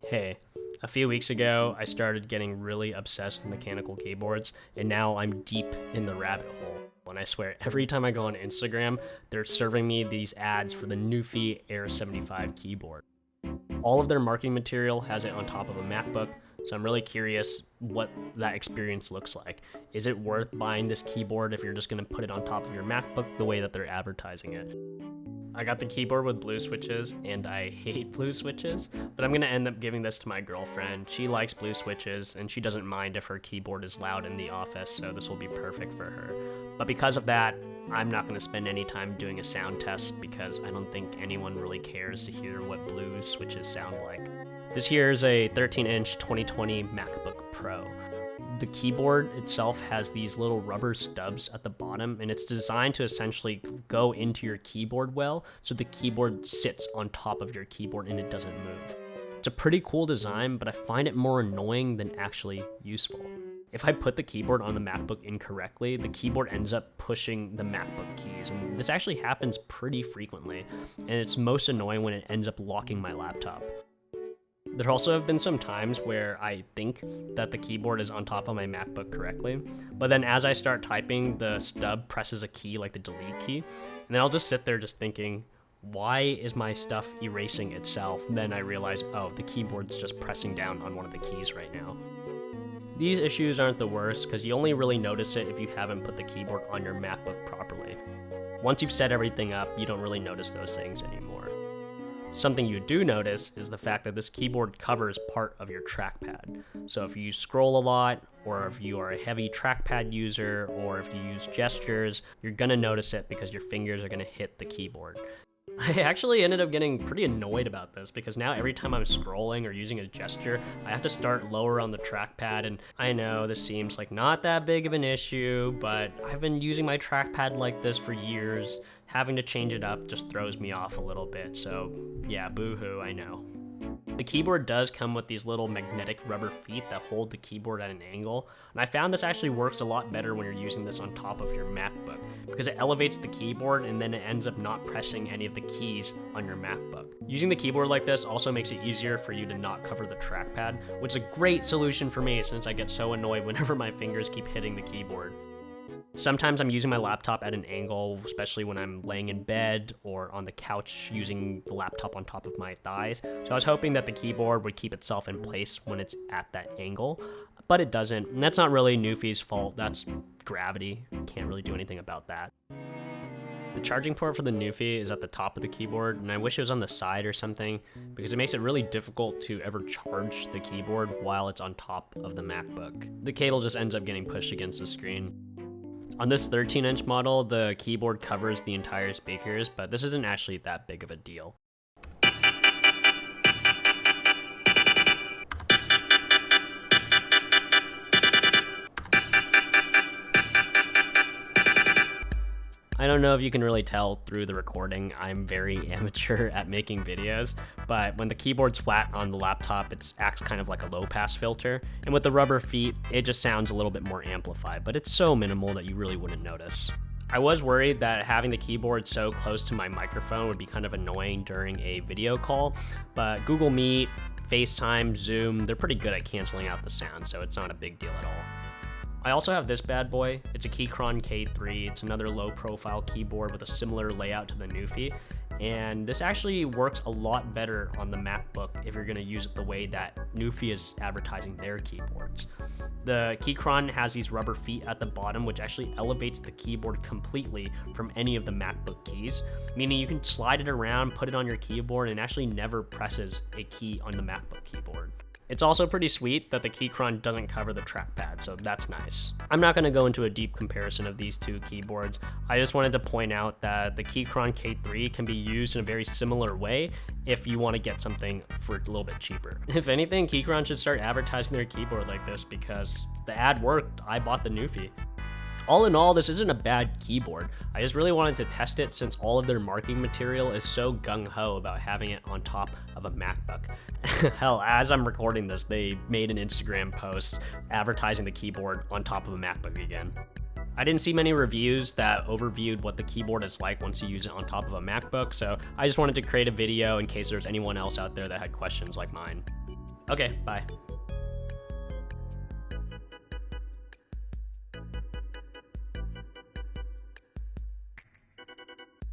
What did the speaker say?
Hey, a few weeks ago, I started getting really obsessed with mechanical keyboards, and now I'm deep in the rabbit hole. And I swear, every time I go on Instagram, they're serving me these ads for the Nuphy Air75 keyboard. All of their marketing material has it on top of a MacBook, so I'm really curious what that experience looks like. Is it worth buying this keyboard if you're just going to put it on top of your MacBook the way that they're advertising it? I got the keyboard with blue switches, and I hate blue switches, but I'm going to end up giving this to my girlfriend. She likes blue switches, and she doesn't mind if her keyboard is loud in the office, so this will be perfect for her. But because of that, I'm not going to spend any time doing a sound test because I don't think anyone really cares to hear what blue switches sound like. This here is a 13-inch 2020 MacBook Pro. The keyboard itself has these little rubber stubs at the bottom, and it's designed to essentially go into your keyboard well, so the keyboard sits on top of your keyboard and it doesn't move. It's a pretty cool design, but I find it more annoying than actually useful. If I put the keyboard on the MacBook incorrectly, the keyboard ends up pushing the MacBook keys, and this actually happens pretty frequently, and it's most annoying when it ends up locking my laptop. There also have been some times where I think that the keyboard is on top of my MacBook correctly, but then as I start typing, the stub presses a key like the delete key, and then I'll just sit there just thinking, why is my stuff erasing itself? Then I realize, oh, the keyboard's just pressing down on one of the keys right now. These issues aren't the worst because you only really notice it if you haven't put the keyboard on your MacBook properly. Once you've set everything up, you don't really notice those things anymore. Something you do notice is the fact that this keyboard covers part of your trackpad. So if you scroll a lot, or if you are a heavy trackpad user, or if you use gestures, you're gonna notice it because your fingers are gonna hit the keyboard. I actually ended up getting pretty annoyed about this because now every time I'm scrolling or using a gesture, I have to start lower on the trackpad, and I know this seems like not that big of an issue, but I've been using my trackpad like this for years. Having to change it up just throws me off a little bit, so yeah, boo-hoo, I know. The keyboard does come with these little magnetic rubber feet that hold the keyboard at an angle, and I found this actually works a lot better when you're using this on top of your MacBook, because it elevates the keyboard and then it ends up not pressing any of the keys on your MacBook. Using the keyboard like this also makes it easier for you to not cover the trackpad, which is a great solution for me since I get so annoyed whenever my fingers keep hitting the keyboard. Sometimes I'm using my laptop at an angle, especially when I'm laying in bed or on the couch using the laptop on top of my thighs. So I was hoping that the keyboard would keep itself in place when it's at that angle, but it doesn't. And that's not really Nuphy's fault. That's gravity. Can't really do anything about that. The charging port for the Nuphy is at the top of the keyboard, and I wish it was on the side or something because it makes it really difficult to ever charge the keyboard while it's on top of the MacBook. The cable just ends up getting pushed against the screen. On this 13-inch model, the keyboard covers the entire speakers, but this isn't actually that big of a deal. I don't know if you can really tell through the recording, I'm very amateur at making videos, but when the keyboard's flat on the laptop, it acts kind of like a low-pass filter, and with the rubber feet, it just sounds a little bit more amplified, but it's so minimal that you really wouldn't notice. I was worried that having the keyboard so close to my microphone would be kind of annoying during a video call, but Google Meet, FaceTime, Zoom, they're pretty good at canceling out the sound, so it's not a big deal at all. I also have this bad boy. It's a Keychron K3. It's another low-profile keyboard with a similar layout to the Nuphy, and this actually works a lot better on the MacBook if you're going to use it the way that Nuphy is advertising their keyboards. The Keychron has these rubber feet at the bottom, which actually elevates the keyboard completely from any of the MacBook keys, meaning you can slide it around, put it on your keyboard, and it actually never presses a key on the MacBook keyboard. It's also pretty sweet that the Keychron doesn't cover the trackpad, so that's nice. I'm not going to go into a deep comparison of these two keyboards. I just wanted to point out that the Keychron K3 can be used in a very similar way if you want to get something for a little bit cheaper. If anything, Keychron should start advertising their keyboard like this because the ad worked. I bought the Nuphy. All in all, this isn't a bad keyboard. I just really wanted to test it since all of their marketing material is so gung-ho about having it on top of a MacBook. Hell, as I'm recording this, they made an Instagram post advertising the keyboard on top of a MacBook again. I didn't see many reviews that overviewed what the keyboard is like once you use it on top of a MacBook, so I just wanted to create a video in case there's anyone else out there that had questions like mine. Okay, bye.